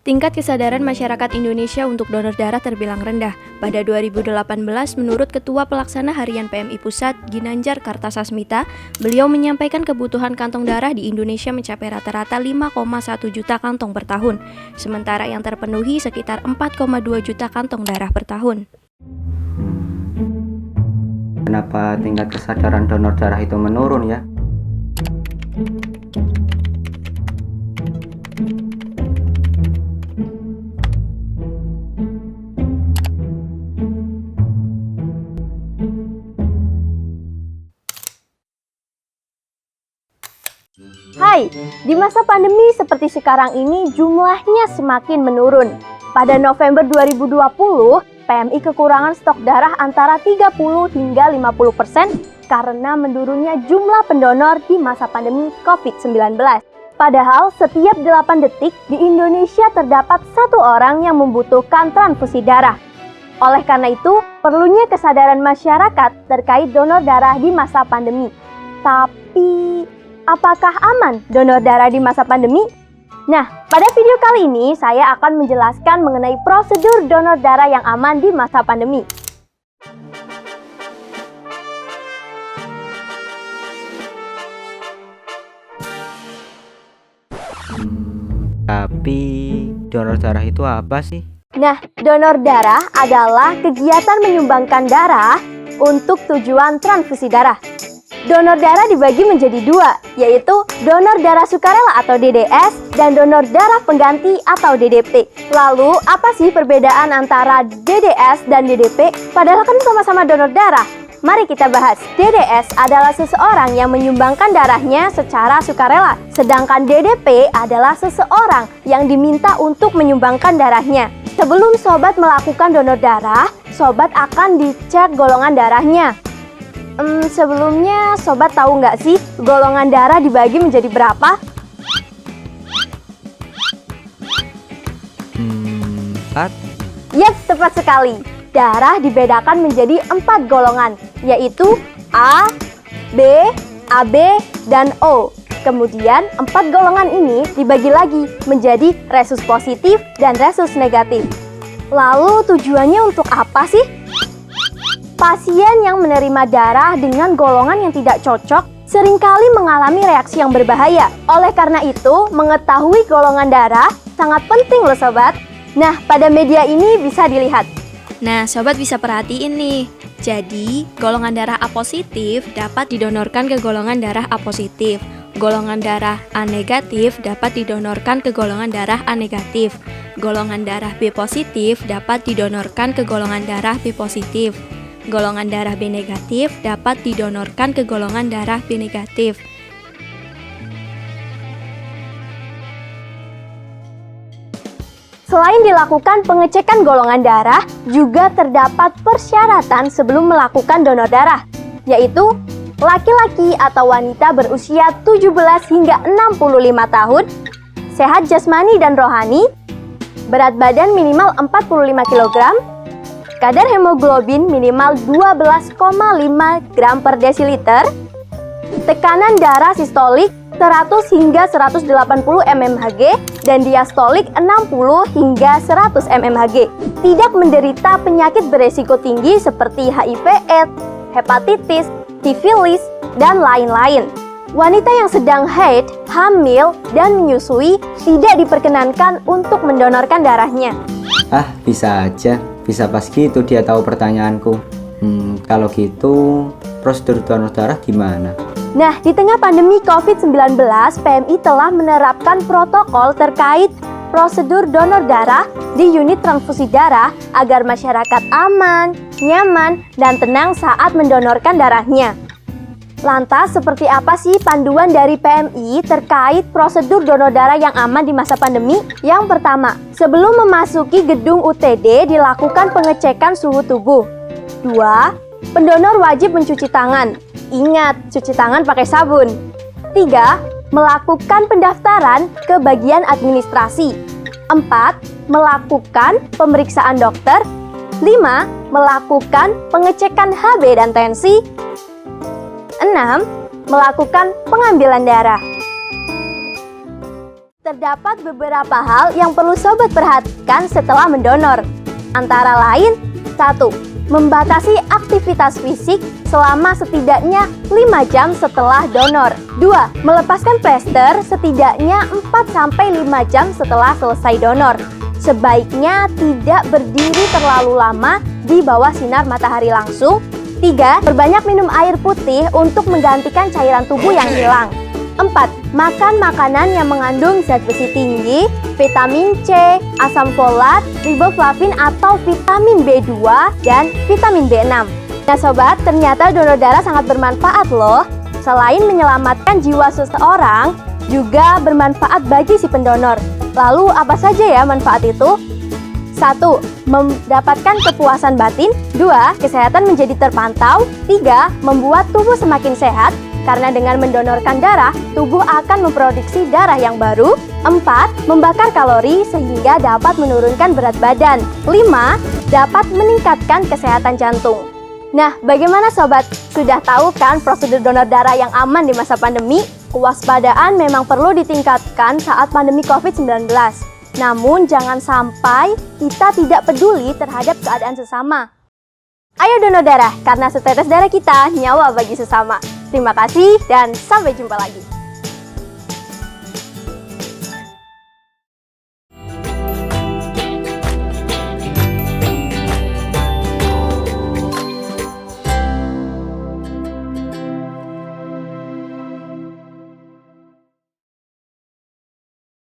Tingkat kesadaran masyarakat Indonesia untuk donor darah terbilang rendah. Pada 2018, menurut Ketua Pelaksana Harian PMI Pusat, Ginanjar Kartasasmita, beliau menyampaikan kebutuhan kantong darah di Indonesia mencapai rata-rata 5,1 juta kantong per tahun, sementara yang terpenuhi sekitar 4,2 juta kantong darah per tahun. Kenapa tingkat kesadaran donor darah itu menurun ya? Hai, di masa pandemi seperti sekarang ini jumlahnya semakin menurun. Pada November 2020, PMI kekurangan stok darah antara 30 hingga 50% karena menurunnya jumlah pendonor di masa pandemi COVID-19. Padahal setiap 8 detik di Indonesia terdapat satu orang yang membutuhkan transfusi darah. Oleh karena itu, perlunya kesadaran masyarakat terkait donor darah di masa pandemi. Tapi, apakah aman donor darah di masa pandemi? Nah, pada video kali ini saya akan menjelaskan mengenai prosedur donor darah yang aman di masa pandemi. Tapi donor darah itu apa sih? Nah, donor darah adalah kegiatan menyumbangkan darah untuk tujuan transfusi darah. Donor darah dibagi menjadi dua, yaitu donor darah sukarela atau DDS dan donor darah pengganti atau DDP. Lalu, apa sih perbedaan antara DDS dan DDP? Padahal kan sama-sama donor darah. Mari kita bahas. DDS adalah seseorang yang menyumbangkan darahnya secara sukarela, sedangkan DDP adalah seseorang yang diminta untuk menyumbangkan darahnya. Sebelum sobat melakukan donor darah, sobat akan dicek golongan darahnya. Sebelumnya, sobat tahu nggak sih golongan darah dibagi menjadi berapa? 4. Yap, tepat sekali. Darah dibedakan menjadi 4 golongan, yaitu A, B, AB, dan O. Kemudian, 4 golongan ini dibagi lagi menjadi resus positif dan resus negatif. Lalu tujuannya untuk apa sih? Pasien yang menerima darah dengan golongan yang tidak cocok seringkali mengalami reaksi yang berbahaya. Oleh karena itu, mengetahui golongan darah sangat penting loh sobat. Nah, pada media ini bisa dilihat. Nah, sobat bisa perhatiin nih. Jadi, golongan darah A positif dapat didonorkan ke golongan darah A positif. Golongan darah A negatif dapat didonorkan ke golongan darah A negatif. Golongan darah B positif dapat didonorkan ke golongan darah B positif. Golongan darah B negatif dapat didonorkan ke golongan darah B negatif. Selain dilakukan pengecekan golongan darah, juga terdapat persyaratan sebelum melakukan donor darah, yaitu laki-laki atau wanita berusia 17 hingga 65 tahun, sehat jasmani dan rohani, berat badan minimal 45 kg, kadar hemoglobin minimal 12,5 gram per desiliter, tekanan darah sistolik 100 hingga 180 mmHg dan diastolik 60 hingga 100 mmHg. Tidak menderita penyakit beresiko tinggi seperti HIV/AIDS, hepatitis, sifilis, dan lain-lain. Wanita yang sedang haid, hamil, dan menyusui tidak diperkenankan untuk mendonorkan darahnya. Bisa aja. Bisa pas gitu dia tahu pertanyaanku. Kalau gitu, prosedur donor darah gimana? Nah, di tengah pandemi COVID-19, PMI telah menerapkan protokol terkait prosedur donor darah di unit transfusi darah agar masyarakat aman, nyaman, dan tenang saat mendonorkan darahnya. Lantas, seperti apa sih panduan dari PMI terkait prosedur donor darah yang aman di masa pandemi? Yang pertama, sebelum memasuki gedung UTD dilakukan pengecekan suhu tubuh. 2. Pendonor wajib mencuci tangan. Ingat, cuci tangan pakai sabun. 3. Melakukan pendaftaran ke bagian administrasi. 4. Melakukan pemeriksaan dokter. 5. Melakukan pengecekan HB dan tensi. 6. Melakukan pengambilan darah. terdapat beberapa hal yang perlu sobat perhatikan setelah mendonor. Antara lain, 1. Membatasi aktivitas fisik selama setidaknya 5 jam setelah donor. 2. Melepaskan plester setidaknya 4-5 jam setelah selesai donor. Sebaiknya tidak berdiri terlalu lama di bawah sinar matahari langsung. 3. Berbanyak minum air putih untuk menggantikan cairan tubuh yang hilang. 4. Makan makanan yang mengandung zat besi tinggi, vitamin C, asam folat, riboflavin atau vitamin B2, dan vitamin B6. Nah sobat, ternyata donor darah sangat bermanfaat loh. Selain menyelamatkan jiwa seseorang, juga bermanfaat bagi si pendonor. Lalu apa saja ya manfaat itu? 1. Mendapatkan kepuasan batin. 2. Kesehatan menjadi terpantau. 3. Membuat tubuh semakin sehat. Karena dengan mendonorkan darah, tubuh akan memproduksi darah yang baru. 4. Membakar kalori sehingga dapat menurunkan berat badan. 5. Dapat meningkatkan kesehatan jantung. Nah, bagaimana sobat? Sudah tahu kan prosedur donor darah yang aman di masa pandemi? Kewaspadaan memang perlu ditingkatkan saat pandemi COVID-19. Namun jangan sampai kita tidak peduli terhadap keadaan sesama. Ayo donor darah, karena setetes darah kita nyawa bagi sesama. Terima kasih dan sampai jumpa lagi.